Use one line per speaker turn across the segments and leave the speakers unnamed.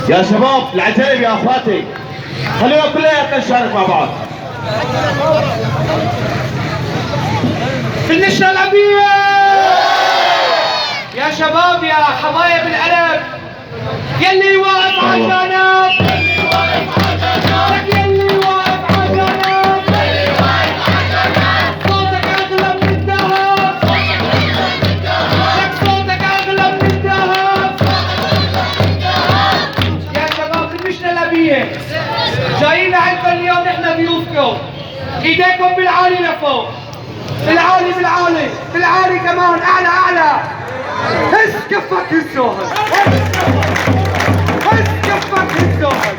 يا شباب العجائب يا اخواتي، خلونا كلنا نشارك مع بعض.
في النشرة الأبية يا شباب يا حبايب القلب، يلي واقف على جنب، لك يلي واقف على جنب، صوتك أغلى من الذهب، لك صوتك أغلى من الذهب. يا شباب في النشرة الأبية جايين عندكم اليوم، نحن ضيوفكم، ايديكم بالعالي لفوق، بالعالي بالعالي بالعالي كمان، اعلى اعلى. هز كفك هزوها، هز كفك هزوها.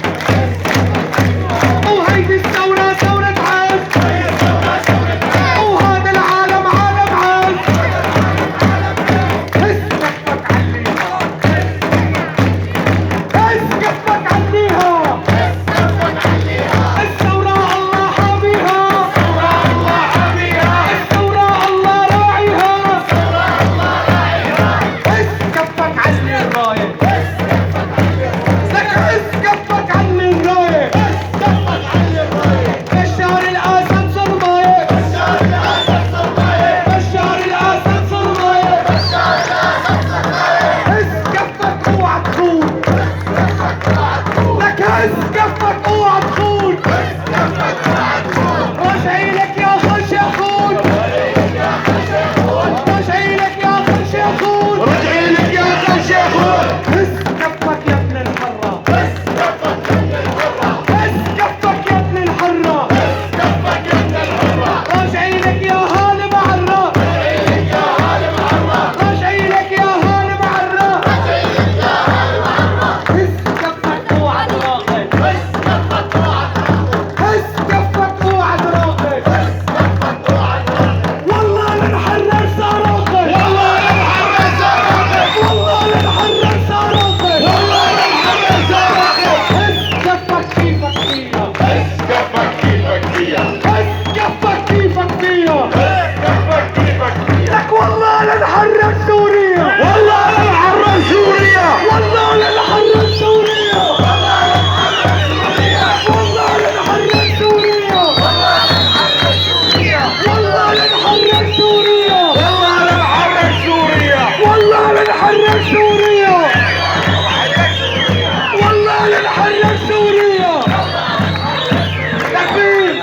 وهيدي الثورة ثورة عز، وهذا العالم عالم عز. هز كفك عليها، هز كفك عليها. الثورة الله حاميها، الثورة الله راعيها. هز كفك علي الراية، لك هز كفك علي الراية. بشار الاسد صرماية، بشار الاسد صرماية. هز كفك اوعى تخون، لك هز كفك اوعى تخون. راجعي لك يا خش يا خون، راجعي لك يا خش يا خون،
رجعي لك يا خش يا اخوان.
هز كفك يا ابن الحرة، هز كفك يا ابن الحرة. راجعي لك يا هالة معرة، راجعي لك يا هالة معرة. هز كفك اوعى تراقب، هز كفك اوعى تراقب. والله لنحرر صاروخك، والله لنحرر صاروخك، والله لنحرر صاروخك، والله لنحرر صاروخك. هز كفك كيفك فيها،
هز كفك كيفك فيها،
هز كفك كيفك فيها.
كفك كيفك فيها.
لك والله لنحرر سوريا،
والله لنحرر سوريا،
والله لنحرر سوريا، والله لنحرر سوريا، والله لنحرر سوريا،
والله لنحرر سوريا.
والله لنحرر سوريا، والله لنحرر سوريا. تكبير.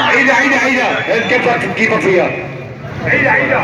عيدة عيدة عيدة، هز كفك كيفك فيها.
عيدة عيدة.